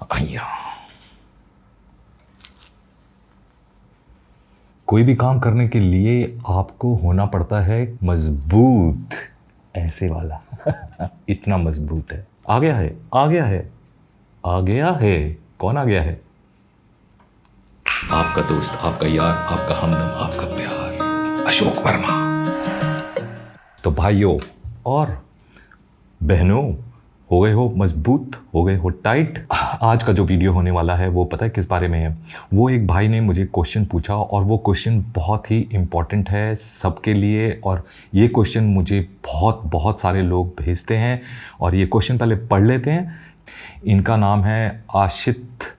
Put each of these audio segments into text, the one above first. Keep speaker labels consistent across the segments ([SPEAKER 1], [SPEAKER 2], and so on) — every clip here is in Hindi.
[SPEAKER 1] आइया, कोई भी काम करने के लिए आपको होना पड़ता है मजबूत, ऐसे वाला इतना मजबूत है। आ गया है, आ गया है, आ गया है। कौन आ गया है? आपका दोस्त, आपका यार, आपका हमदम, आपका प्यार, अशोक वर्मा। तो भाइयों और बहनों, हो गए हो मजबूत, हो गए हो टाइट। आज का जो वीडियो होने वाला है वो पता है किस बारे में है? वो एक भाई ने मुझे क्वेश्चन पूछा और वो क्वेश्चन बहुत ही इम्पॉर्टेंट है सबके लिए। और ये क्वेश्चन मुझे बहुत सारे लोग भेजते हैं और ये क्वेश्चन पहले पढ़ लेते हैं। इनका नाम है आशित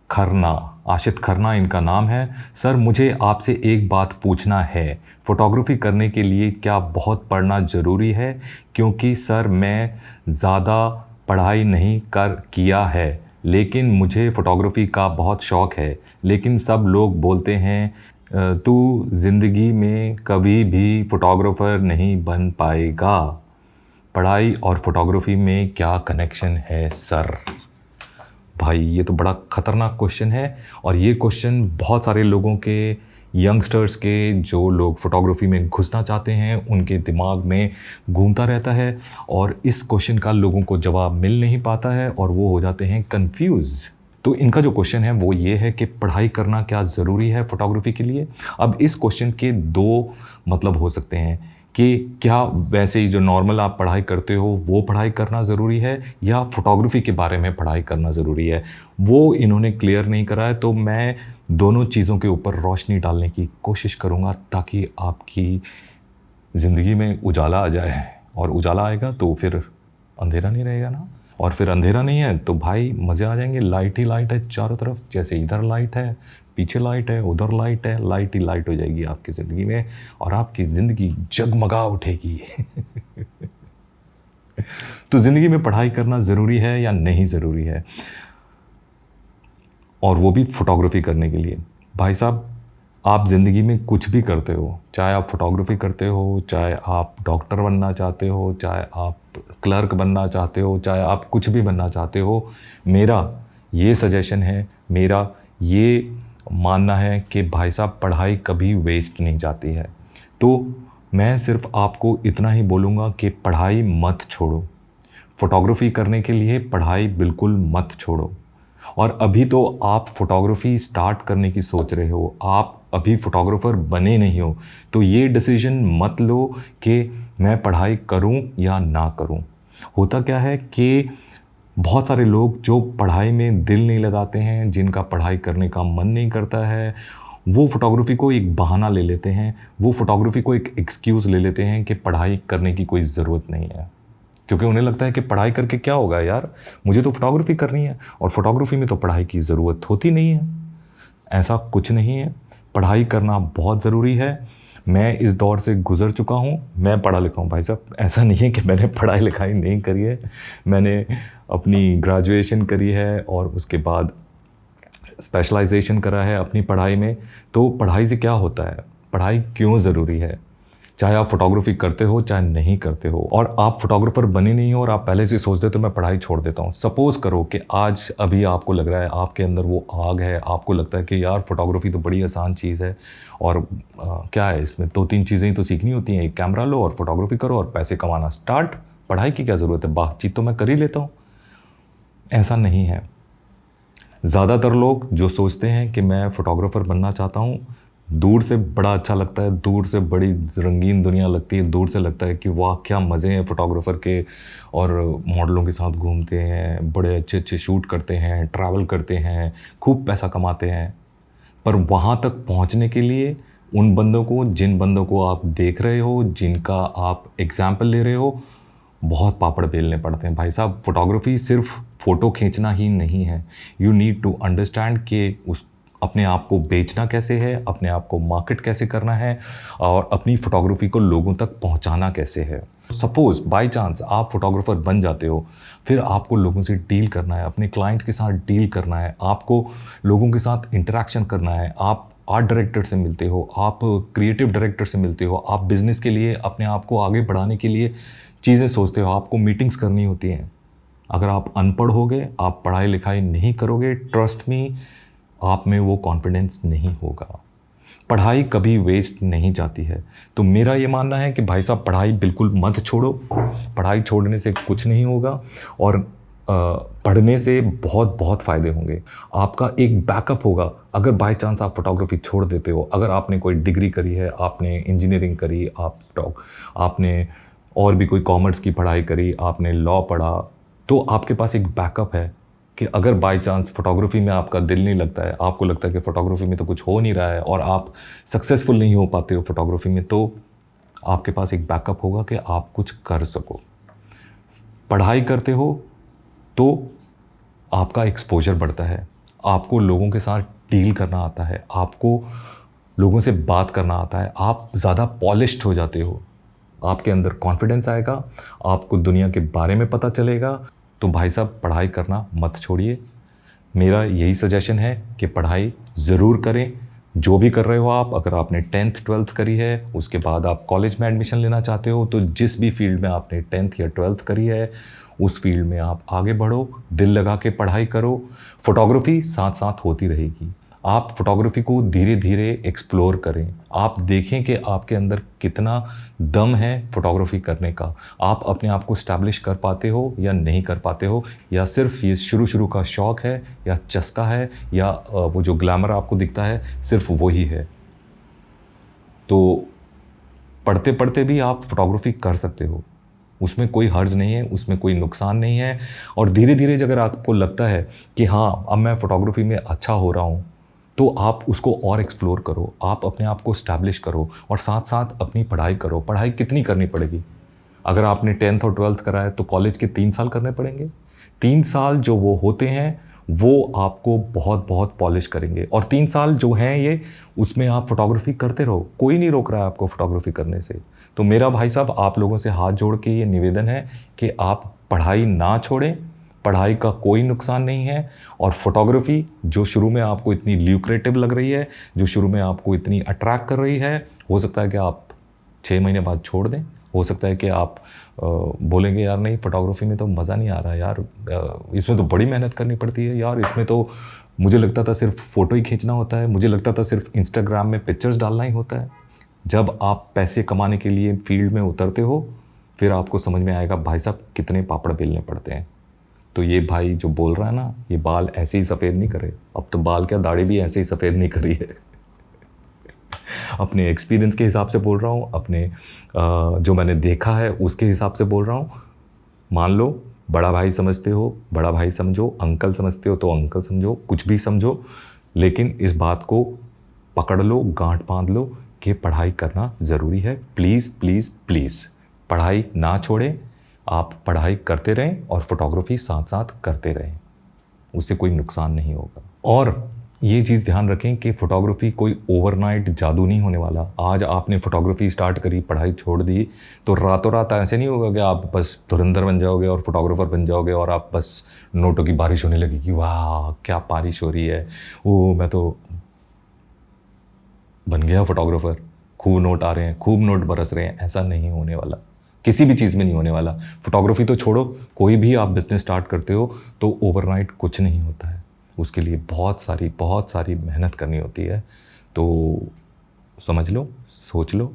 [SPEAKER 1] खन्ना इनका नाम है। सर, मुझे आपसे एक बात पूछना है, फ़ोटोग्राफी करने के लिए क्या बहुत पढ़ना ज़रूरी है? क्योंकि सर मैं ज़्यादा पढ़ाई नहीं किया है, लेकिन मुझे फ़ोटोग्राफी का बहुत शौक़ है। लेकिन सब लोग बोलते हैं तू ज़िंदगी में कभी भी फ़ोटोग्राफ़र नहीं बन पाएगा। पढ़ाई और फ़ोटोग्राफी में क्या कनेक्शन है सर? भाई ये तो बड़ा ख़तरनाक क्वेश्चन है और ये क्वेश्चन बहुत सारे लोगों के, यंगस्टर्स के, जो लोग फ़ोटोग्राफी में घुसना चाहते हैं उनके दिमाग में घूमता रहता है और इस क्वेश्चन का लोगों को जवाब मिल नहीं पाता है और वो हो जाते हैं कंफ्यूज। तो इनका जो क्वेश्चन है वो ये है कि पढ़ाई करना क्या ज़रूरी है फ़ोटोग्राफी के लिए? अब इस क्वेश्चन के दो मतलब हो सकते हैं कि क्या वैसे ही जो नॉर्मल आप पढ़ाई करते हो वो पढ़ाई करना ज़रूरी है या फ़ोटोग्राफी के बारे में पढ़ाई करना ज़रूरी है, वो इन्होंने क्लियर नहीं करा है। तो मैं दोनों चीज़ों के ऊपर रोशनी डालने की कोशिश करूँगा ताकि आपकी ज़िंदगी में उजाला आ जाए। और उजाला आएगा तो फिर अंधेरा नहीं रहेगा ना, और फिर अंधेरा नहीं है तो भाई मज़े आ जाएंगे। लाइट ही लाइट है चारों तरफ, जैसे इधर लाइट है, पीछे लाइट है, उधर लाइट है, लाइट ही लाइट हो जाएगी आपकी ज़िंदगी में और आपकी ज़िंदगी जगमगा उठेगी। तो ज़िंदगी में पढ़ाई करना ज़रूरी है या नहीं ज़रूरी है, और वो भी फ़ोटोग्राफी करने के लिए? भाई साहब, आप ज़िंदगी में कुछ भी करते हो, चाहे आप फ़ोटोग्राफी करते हो, चाहे आप डॉक्टर बनना चाहते हो, चाहे आप क्लर्क बनना चाहते हो, चाहे आप कुछ भी बनना चाहते हो, मेरा ये सजेशन है, मेरा ये मानना है कि भाई साहब पढ़ाई कभी वेस्ट नहीं जाती है। तो मैं सिर्फ आपको इतना ही बोलूँगा कि पढ़ाई मत छोड़ो, फ़ोटोग्राफी करने के लिए पढ़ाई बिल्कुल मत छोड़ो। और अभी तो आप फ़ोटोग्राफी स्टार्ट करने की सोच रहे हो, आप अभी फ़ोटोग्राफ़र बने नहीं हो, तो ये डिसीजन मत लो कि मैं पढ़ाई करूं या ना करूं। होता क्या है कि बहुत सारे लोग जो पढ़ाई में दिल नहीं लगाते हैं, जिनका पढ़ाई करने का मन नहीं करता है, वो फ़ोटोग्राफी को एक बहाना ले लेते हैं, वो फ़ोटोग्राफी को एक एक्सक्यूज़ ले लेते हैं कि पढ़ाई करने की कोई ज़रूरत नहीं है। क्योंकि उन्हें लगता है कि पढ़ाई करके क्या होगा यार, मुझे तो फ़ोटोग्राफी करनी है और फ़ोटोग्राफी में तो पढ़ाई की ज़रूरत होती नहीं है। ऐसा कुछ नहीं है, पढ़ाई करना बहुत ज़रूरी है। मैं इस दौर से गुज़र चुका हूँ, मैं पढ़ा लिखा हूँ भाई साहब। ऐसा नहीं है कि मैंने पढ़ाई लिखाई नहीं करी है, मैंने अपनी ग्रेजुएशन करी है और उसके बाद स्पेशलाइजेशन करा है अपनी पढ़ाई में। तो पढ़ाई से क्या होता है, पढ़ाई क्यों ज़रूरी है, चाहे आप फ़ोटोग्राफी करते हो चाहे नहीं करते हो, और आप फ़ोटोग्राफ़र बने नहीं हो और आप पहले से सोचते हो तो मैं पढ़ाई छोड़ देता हूँ। सपोज़ करो कि आज अभी आपको लग रहा है, आपके अंदर वो आग है, आपको लगता है कि यार फ़ोटोग्राफी तो बड़ी आसान चीज़ है और क्या है इसमें, 2-3 चीज़ें ही तो सीखनी होती हैं, एक कैमरा लो और फ़ोटोग्राफी करो और पैसे कमाना स्टार्ट, पढ़ाई की क्या ज़रूरत है, बातचीत तो मैं कर ही लेता हूँ। ऐसा नहीं है। ज़्यादातर लोग जो सोचते हैं कि मैं फ़ोटोग्राफ़र बनना चाहता हूँ, दूर से बड़ा अच्छा लगता है, दूर से बड़ी रंगीन दुनिया लगती है, दूर से लगता है कि वाह क्या मज़े हैं फ़ोटोग्राफ़र के, और मॉडलों के साथ घूमते हैं, बड़े अच्छे अच्छे शूट करते हैं, ट्रैवल करते हैं, खूब पैसा कमाते हैं। पर वहाँ तक पहुँचने के लिए उन बंदों को, जिन बंदों को आप देख रहे हो, जिनका आप एग्ज़ाम्पल ले रहे हो, बहुत पापड़ बेलने पड़ते हैं भाई साहब। फ़ोटोग्राफी सिर्फ फ़ोटो खींचना ही नहीं है, यू नीड टू अंडरस्टैंड कि उस अपने आप को बेचना कैसे है, अपने आप को मार्केट कैसे करना है और अपनी फ़ोटोग्राफी को लोगों तक पहुंचाना कैसे है। सपोज़ बाय चांस आप फ़ोटोग्राफ़र बन जाते हो, फिर आपको लोगों से डील करना है, अपने क्लाइंट के साथ डील करना है, आपको लोगों के साथ इंटरेक्शन करना है, आप आर्ट डायरेक्टर से मिलते हो, आप क्रिएटिव डायरेक्टर से मिलते हो, आप बिज़नेस के लिए अपने आप को आगे बढ़ाने के लिए चीज़ें सोचते हो, आपको मीटिंग्स करनी होती हैं। अगर आप अनपढ़ होगे, आप पढ़ाई लिखाई नहीं करोगे, ट्रस्ट मी, आप में वो कॉन्फिडेंस नहीं होगा। पढ़ाई कभी वेस्ट नहीं जाती है। तो मेरा ये मानना है कि भाई साहब पढ़ाई बिल्कुल मत छोड़ो। पढ़ाई छोड़ने से कुछ नहीं होगा और पढ़ने से बहुत बहुत फ़ायदे होंगे। आपका एक बैकअप होगा। अगर बाय चांस आप फोटोग्राफी छोड़ देते हो, अगर आपने कोई डिग्री करी है, आपने इंजीनियरिंग करी, आपने और भी कोई कॉमर्स की पढ़ाई करी, आपने लॉ पढ़ा, तो आपके पास एक बैकअप है कि अगर बाय चांस फोटोग्राफी में आपका दिल नहीं लगता है, आपको लगता है कि फ़ोटोग्राफी में तो कुछ हो नहीं रहा है और आप सक्सेसफुल नहीं हो पाते हो फोटोग्राफी में, तो आपके पास एक बैकअप होगा कि आप कुछ कर सको। पढ़ाई करते हो तो आपका एक्सपोजर बढ़ता है, आपको लोगों के साथ डील करना आता है, आपको लोगों से बात करना आता है, आप ज़्यादा पॉलिश्ड हो जाते हो, आपके अंदर कॉन्फिडेंस आएगा, आपको दुनिया के बारे में पता चलेगा। तो भाई साहब पढ़ाई करना मत छोड़िए। मेरा यही सजेशन है कि पढ़ाई ज़रूर करें। जो भी कर रहे हो आप, अगर आपने 10th 12th करी है, उसके बाद आप कॉलेज में एडमिशन लेना चाहते हो, तो जिस भी फील्ड में आपने 10th या 12th करी है उस फील्ड में आप आगे बढ़ो, दिल लगा के पढ़ाई करो। फोटोग्राफी साथ साथ होती रहेगी। आप फोटोग्राफी को धीरे धीरे एक्सप्लोर करें, आप देखें कि आपके अंदर कितना दम है फोटोग्राफी करने का। आप अपने आप को स्टैब्लिश कर पाते हो या नहीं कर पाते हो, या सिर्फ ये शुरू शुरू का शौक़ है या चस्का है, या वो जो ग्लैमर आपको दिखता है सिर्फ वही है। तो पढ़ते पढ़ते भी आप फोटोग्राफी कर सकते हो, उसमें कोई हर्ज नहीं है, उसमें कोई नुकसान नहीं है। और धीरे धीरे अगर आपको लगता है कि हाँ अब मैं फ़ोटोग्राफी में अच्छा हो रहा हूँ, तो आप उसको और एक्सप्लोर करो, आप अपने आप को स्टैब्लिश करो और साथ साथ अपनी पढ़ाई करो। पढ़ाई कितनी करनी पड़ेगी? अगर आपने 10th और 12th करा है तो कॉलेज के 3 साल करने पड़ेंगे। 3 साल जो वो होते हैं वो आपको बहुत बहुत पॉलिश करेंगे, और 3 साल जो हैं ये, उसमें आप फोटोग्राफी करते रहो, कोई नहीं रोक रहा है आपको फोटोग्राफी करने से। तो मेरा भाई साहब आप लोगों से हाथ जोड़ के ये निवेदन है कि आप पढ़ाई ना छोड़ें, पढ़ाई का कोई नुकसान नहीं है। और फोटोग्राफी जो शुरू में आपको इतनी ल्यूक्रेटिव लग रही है, जो शुरू में आपको इतनी अट्रैक्ट कर रही है, हो सकता है कि आप 6 महीने बाद छोड़ दें। हो सकता है कि आप बोलेंगे यार नहीं फोटोग्राफी में तो मज़ा नहीं आ रहा यार, इसमें तो बड़ी मेहनत करनी पड़ती है यार, इसमें तो मुझे लगता था सिर्फ फ़ोटो ही खींचना होता है, मुझे लगता था सिर्फ इंस्टाग्राम में पिक्चर्स डालना ही होता है। जब आप पैसे कमाने के लिए फील्ड में उतरते हो, फिर आपको समझ में आएगा भाई साहब कितने पापड़ बेलने पड़ते हैं। तो ये भाई जो बोल रहा है ना, ये बाल ऐसे ही सफ़ेद नहीं करे, अब तो बाल क्या दाढ़ी भी ऐसे ही सफ़ेद नहीं करी है। अपने एक्सपीरियंस के हिसाब से बोल रहा हूँ, अपने जो मैंने देखा है उसके हिसाब से बोल रहा हूँ। मान लो बड़ा भाई समझते हो, बड़ा भाई समझो, अंकल समझते हो तो अंकल समझो, कुछ भी समझो, लेकिन इस बात को पकड़ लो, गांठ बांध लो कि पढ़ाई करना ज़रूरी है। प्लीज़ प्लीज़ प्लीज़ पढ़ाई ना छोड़ें, आप पढ़ाई करते रहें और फोटोग्राफी साथ साथ करते रहें, उससे कोई नुकसान नहीं होगा। और ये चीज़ ध्यान रखें कि फ़ोटोग्राफी कोई ओवरनाइट जादू नहीं होने वाला। आज आपने फ़ोटोग्राफी स्टार्ट करी, पढ़ाई छोड़ दी, तो रातों रात ऐसे नहीं होगा कि आप बस धुरंधर बन जाओगे और फोटोग्राफर बन जाओगे और आप बस नोटों की बारिश होने लगेगी, वाह क्या बारिश हो रही है, वो मैं तो बन गया फोटोग्राफर, खूब नोट आ रहे हैं, खूब नोट बरस रहे हैं। ऐसा नहीं होने वाला, किसी भी चीज़ में नहीं होने वाला। फोटोग्राफी तो छोड़ो, कोई भी आप बिज़नेस स्टार्ट करते हो तो ओवरनाइट कुछ नहीं होता है, उसके लिए बहुत सारी मेहनत करनी होती है। तो समझ लो, सोच लो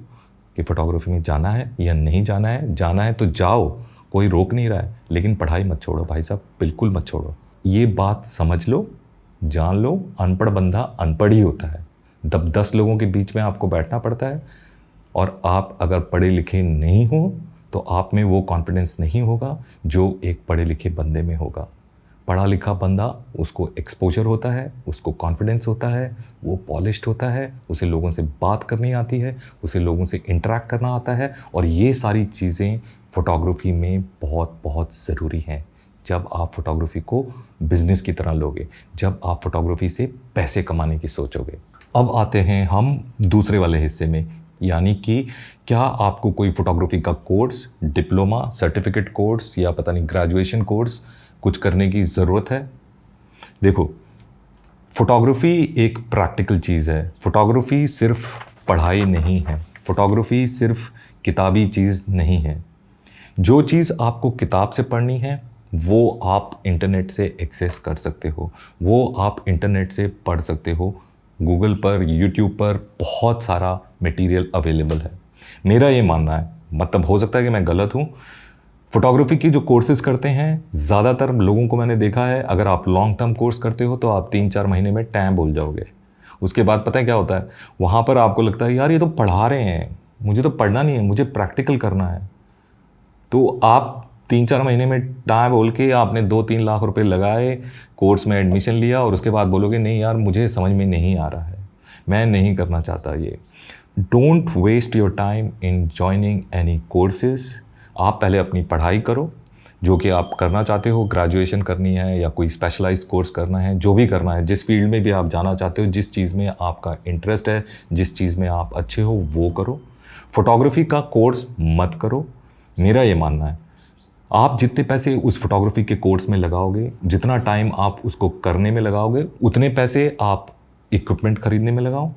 [SPEAKER 1] कि फ़ोटोग्राफी में जाना है या नहीं जाना है। जाना है तो जाओ, कोई रोक नहीं रहा है, लेकिन पढ़ाई मत छोड़ो भाई साहब, बिल्कुल मत छोड़ो। ये बात समझ लो, जान लो, अनपढ़ बंदा अनपढ़ ही होता है। 10 लोगों के बीच में आपको बैठना पड़ता है, और आप अगर पढ़े लिखे नहीं हो तो आप में वो कॉन्फिडेंस नहीं होगा जो एक पढ़े लिखे बंदे में होगा। पढ़ा लिखा बंदा, उसको एक्सपोजर होता है, उसको कॉन्फिडेंस होता है, वो पॉलिश्ड होता है, उसे लोगों से बात करनी आती है, उसे लोगों से इंटरेक्ट करना आता है, और ये सारी चीज़ें फ़ोटोग्राफी में बहुत बहुत ज़रूरी हैं। जब आप फ़ोटोग्राफी को बिज़नेस की तरह लोगे, जब आप फ़ोटोग्राफी से पैसे कमाने की सोचोगे। अब आते हैं हम दूसरे वाले हिस्से में, यानी कि क्या आपको कोई फ़ोटोग्राफी का कोर्स, डिप्लोमा, सर्टिफिकेट कोर्स या पता नहीं ग्रेजुएशन कोर्स कुछ करने की ज़रूरत है? देखो, फ़ोटोग्राफी एक प्रैक्टिकल चीज़ है। फ़ोटोग्राफी सिर्फ पढ़ाई नहीं है, फ़ोटोग्राफी सिर्फ किताबी चीज़ नहीं है। जो चीज़ आपको किताब से पढ़नी है वो आप इंटरनेट से एक्सेस कर सकते हो, वो आप इंटरनेट से पढ़ सकते हो। गूगल पर, यूट्यूब पर बहुत सारा मटेरियल अवेलेबल है। मेरा ये मानना है, मतलब हो सकता है कि मैं गलत हूँ, फोटोग्राफी की जो कोर्सेज़ करते हैं, ज़्यादातर लोगों को मैंने देखा है, अगर आप लॉन्ग टर्म कोर्स करते हो तो आप 3-4 महीने में टैं बोल जाओगे। उसके बाद पता है क्या होता है, वहाँ पर आपको लगता है यार ये तो पढ़ा रहे हैं, मुझे तो पढ़ना नहीं है, मुझे प्रैक्टिकल करना है। तो आप 3-4 महीने में टाँ बोल के आपने 2-3 लाख रुपए लगाए, कोर्स में एडमिशन लिया और उसके बाद बोलोगे नहीं यार मुझे समझ में नहीं आ रहा है, मैं नहीं करना चाहता ये। Don't waste your time in joining any courses. आप पहले अपनी पढ़ाई करो, जो कि आप करना चाहते हो, ग्रेजुएशन करनी है या कोई स्पेशलाइज्ड कोर्स करना है, जो भी करना है, जिस फील्ड में भी आप जाना चाहते हो, जिस चीज़ में आपका इंटरेस्ट है, जिस चीज़ में आप अच्छे हो वो करो। फोटोग्राफी का कोर्स मत करो, मेरा ये मानना है। आप जितने पैसे उस फोटोग्राफी के कोर्स में लगाओगे, जितना टाइम आप उसको करने में लगाओगे, उतने पैसे आप इक्विपमेंट खरीदने में लगाओ।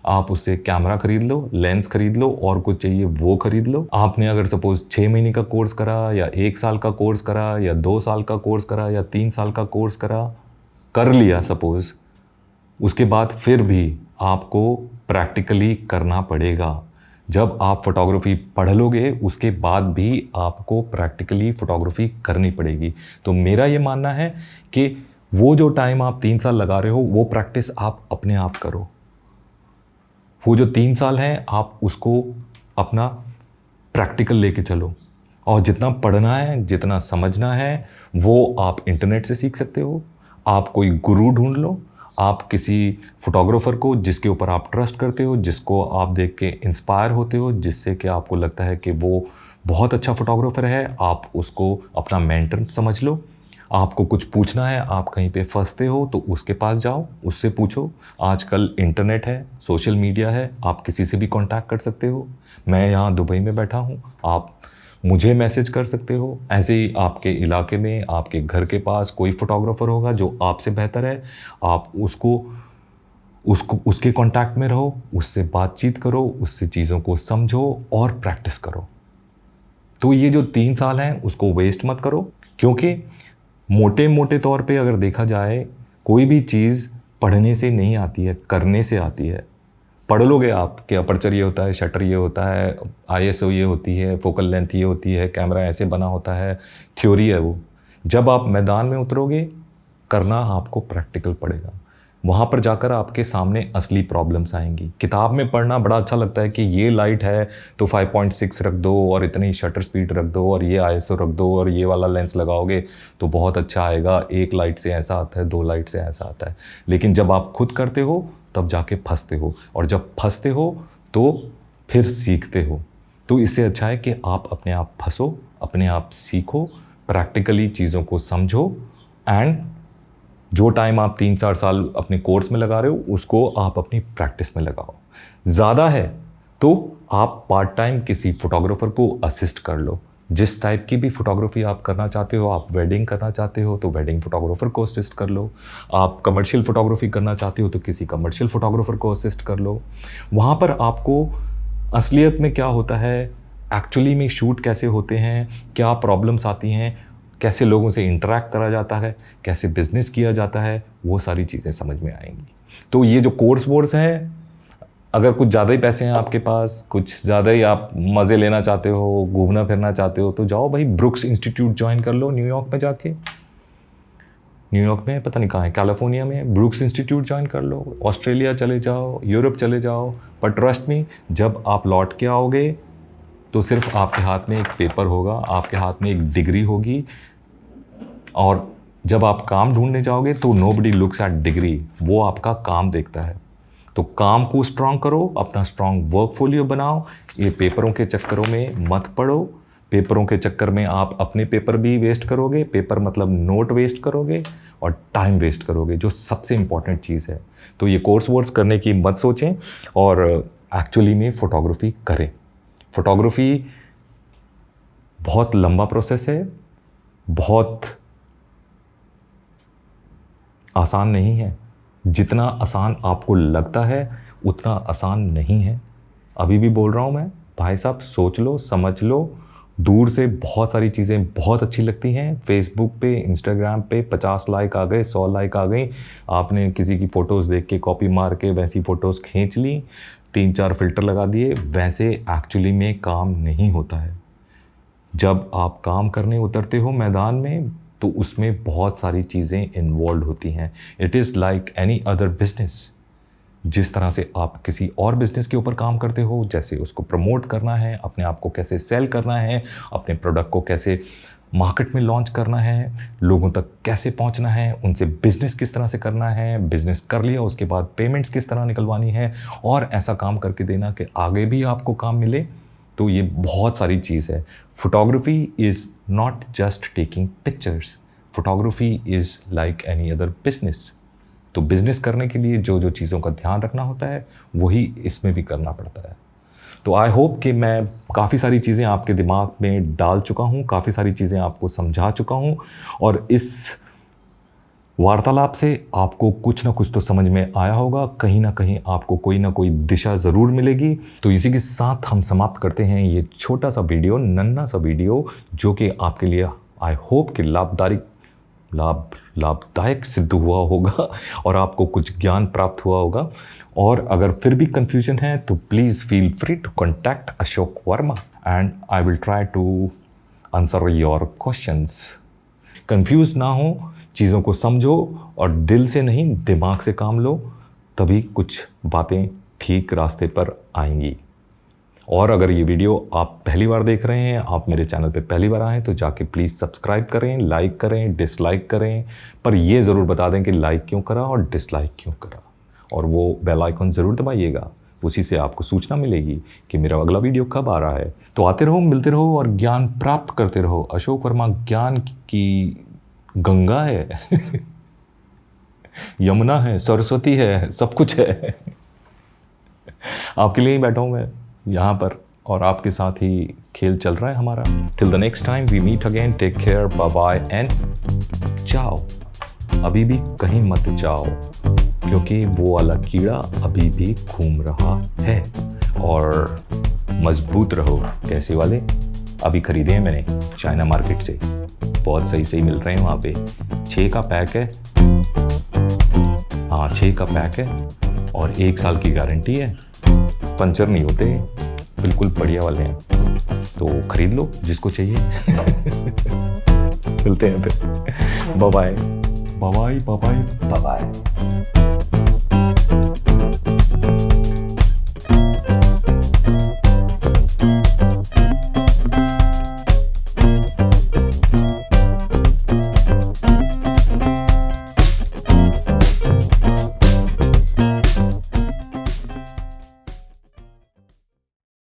[SPEAKER 1] आप उससे कैमरा खरीद लो, लेंस खरीद लो, और कुछ चाहिए वो खरीद लो। आपने अगर सपोज़ 6 महीने का कोर्स करा या 1 साल का कोर्स करा या 2 साल का कोर्स करा या 3 साल का कोर्स कर लिया सपोज़, उसके बाद फिर भी आपको प्रैक्टिकली करना पड़ेगा। जब आप फोटोग्राफी पढ़ लोगे उसके बाद भी आपको प्रैक्टिकली फ़ोटोग्राफी करनी पड़ेगी। तो मेरा ये मानना है कि वो जो टाइम आप 3 साल लगा रहे हो वो प्रैक्टिस आप अपने आप करो। वो जो 3 साल हैं आप उसको अपना प्रैक्टिकल लेके चलो, और जितना पढ़ना है, जितना समझना है वो आप इंटरनेट से सीख सकते हो। आप कोई गुरु ढूंढ लो, आप किसी फोटोग्राफर को जिसके ऊपर आप ट्रस्ट करते हो, जिसको आप देख के इंस्पायर होते हो, जिससे कि आपको लगता है कि वो बहुत अच्छा फोटोग्राफर है, आप उसको अपना मेंटर समझ लो। आपको कुछ पूछना है, आप कहीं पे फंसते हो तो उसके पास जाओ, उससे पूछो। आजकल इंटरनेट है, सोशल मीडिया है, आप किसी से भी कांटेक्ट कर सकते हो। मैं यहाँ दुबई में बैठा हूँ, आप मुझे मैसेज कर सकते हो। ऐसे ही आपके इलाके में, आपके घर के पास कोई फोटोग्राफर होगा जो आपसे बेहतर है, आप उसके कांटेक्ट में रहो, उससे बातचीत करो, उससे चीज़ों को समझो और प्रैक्टिस करो। तो ये जो 3 साल हैं उसको वेस्ट मत करो, क्योंकि मोटे मोटे तौर पे अगर देखा जाए कोई भी चीज़ पढ़ने से नहीं आती है, करने से आती है। पढ़ लोगे आप कि अपर्चर ये होता है, शटर ये होता है, आईएसओ ये होती है, फोकल लेंथ ये होती है, कैमरा ऐसे बना होता है, थ्योरी है वो। जब आप मैदान में उतरोगे, करना आपको प्रैक्टिकल पड़ेगा। वहाँ पर जाकर आपके सामने असली प्रॉब्लम्स आएंगी। किताब में पढ़ना बड़ा अच्छा लगता है कि ये लाइट है तो 5.6 रख दो और इतनी शटर स्पीड रख दो और ये आईएसओ रख दो और ये वाला लेंस लगाओगे तो बहुत अच्छा आएगा, एक लाइट से ऐसा आता है, 2 लाइट से ऐसा आता है। लेकिन जब आप खुद करते हो तब जाके फंसते हो, और जब फंसते हो तो फिर सीखते हो। तो इससे अच्छा है कि आप अपने आप फंसो, अपने आप सीखो, प्रैक्टिकली चीज़ों को समझो, एंड जो टाइम आप 3-4 साल अपने कोर्स में लगा रहे हो उसको आप अपनी प्रैक्टिस में लगाओ। ज़्यादा है तो आप पार्ट टाइम किसी फोटोग्राफर को असिस्ट कर लो। जिस टाइप की भी फोटोग्राफी आप करना चाहते हो, आप वेडिंग करना चाहते हो तो वेडिंग फोटोग्राफर को असिस्ट कर लो, आप कमर्शियल फोटोग्राफी करना चाहते हो तो किसी कमर्शियल फोटोग्राफर को असिस्ट कर लो। वहाँ पर आपको असलियत में क्या होता है, एक्चुअली में शूट कैसे होते हैं, क्या प्रॉब्लम्स आती हैं, कैसे लोगों से इंटरेक्ट करा जाता है, कैसे बिजनेस किया जाता है, वो सारी चीज़ें समझ में आएंगी। तो ये जो कोर्स हैं, अगर कुछ ज़्यादा ही पैसे हैं आपके पास, कुछ ज़्यादा ही आप मज़े लेना चाहते हो, घूमना फिरना चाहते हो, तो जाओ भाई ब्रुक्स इंस्टीट्यूट ज्वाइन कर लो न्यूयॉर्क में जाके। न्यूयॉर्क में पता नहीं कहाँ है, कैलिफोर्निया में ब्रुक्स इंस्टीट्यूट ज्वाइन कर लो। ऑस्ट्रेलिया चले जाओ, यूरोप चले जाओ। पर ट्रस्ट मी, जब आप लौट के आओगे तो सिर्फ आपके हाथ में एक पेपर होगा, आपके हाथ में एक डिग्री होगी, और जब आप काम ढूंढने जाओगे तो नोबडी लुक्स एट डिग्री, वो आपका काम देखता है। तो काम को स्ट्रांग करो, अपना स्ट्रांग वर्कफोलियो बनाओ। ये पेपरों के चक्करों में मत पड़ो। पेपरों के चक्कर में आप अपने पेपर भी वेस्ट करोगे, पेपर मतलब नोट वेस्ट करोगे और टाइम वेस्ट करोगे, जो सबसे इम्पॉर्टेंट चीज़ है। तो ये कोर्स करने की मत सोचें और एक्चुअली में फ़ोटोग्राफी करें। फ़ोटोग्राफी बहुत लंबा प्रोसेस है, बहुत आसान नहीं है। जितना आसान आपको लगता है उतना आसान नहीं है। अभी भी बोल रहा हूँ मैं, भाई साहब सोच लो, समझ लो दूर से बहुत सारी चीज़ें बहुत अच्छी लगती हैं। फेसबुक पे, इंस्टाग्राम पे 50 लाइक आ गए, 100 लाइक आ गई, आपने किसी की फ़ोटोज़ देख के कॉपी मार के वैसी फ़ोटोज़ खींच ली, 3-4 फ़िल्टर लगा दिए। वैसे एक्चुअली में काम नहीं होता है। जब आप काम करने उतरते हो मैदान में तो उसमें बहुत सारी चीज़ें इन्वॉल्व होती हैं। It is like any other business. जिस तरह से आप किसी और बिजनेस के ऊपर काम करते हो, जैसे उसको प्रमोट करना है, अपने आप को कैसे सेल करना है, अपने प्रोडक्ट को कैसे मार्केट में लॉन्च करना है, लोगों तक कैसे पहुंचना है, उनसे बिजनेस किस तरह से करना है, बिजनेस कर लिया उसके बाद पेमेंट्स किस तरह निकलवानी है, और ऐसा काम करके देना कि आगे भी आपको काम मिले। तो ये बहुत सारी चीज़ है। Photography is not just taking pictures, photography is like any other business. तो बिज़नेस करने के लिए जो जो चीज़ों का ध्यान रखना होता है वही इसमें भी करना पड़ता है। तो आई होप कि मैं काफ़ी सारी चीज़ें आपके दिमाग में डाल चुका हूँ, काफ़ी सारी चीज़ें आपको समझा चुका हूँ, और इस वार्तालाप से आपको कुछ ना कुछ तो समझ में आया होगा, कहीं ना कहीं आपको कोई ना कोई दिशा ज़रूर मिलेगी। तो इसी के साथ हम समाप्त करते हैं ये छोटा सा वीडियो, नन्हा सा वीडियो, जो कि आपके लिए आई होप कि लाभदायक सिद्ध हुआ होगा और आपको कुछ ज्ञान प्राप्त हुआ होगा। और अगर फिर भी कंफ्यूजन है तो please feel free to contact Ashok Verma and I will try to answer your questions. Confuse ना हो, चीज़ों को समझो और दिल से नहीं दिमाग से काम लो, तभी कुछ बातें ठीक रास्ते पर आएंगी। और अगर ये वीडियो आप पहली बार देख रहे हैं, आप मेरे चैनल पे पहली बार आएँ, तो जाके प्लीज़ सब्सक्राइब करें, लाइक करें, डिसलाइक करें, पर ये ज़रूर बता दें कि लाइक क्यों करा और डिसलाइक क्यों करा, और वो बेल आइकन ज़रूर दबाइएगा। उसी से आपको सूचना मिलेगी कि मेरा अगला वीडियो कब आ रहा है। तो आते रहो, मिलते रहो और ज्ञान प्राप्त करते रहो। अशोक वर्मा ज्ञान की गंगा है यमुना है, सरस्वती है, सब कुछ है। आपके लिए ही बैठा हूँ मैं यहाँ पर, और आपके साथ ही खेल चल रहा है हमारा। Till the next time we meet again, take care, bye bye and जाओ। अभी भी कहीं मत जाओ, क्योंकि वो वाला कीड़ा अभी भी घूम रहा है। और मजबूत रहो। कैसे वाले? अभी खरीदे हैं मैंने चाइना मार्केट से, बहुत सही मिल रहे हैं वहाँ पे। 6 का पैक है, हाँ 6 का पैक है, और 1 साल की गारंटी है, पंचर नहीं होते, बिल्कुल बढ़िया वाले हैं। तो खरीद लो जिसको चाहिए। मिलते हैं फिर। Bye bye bye bye bye bye.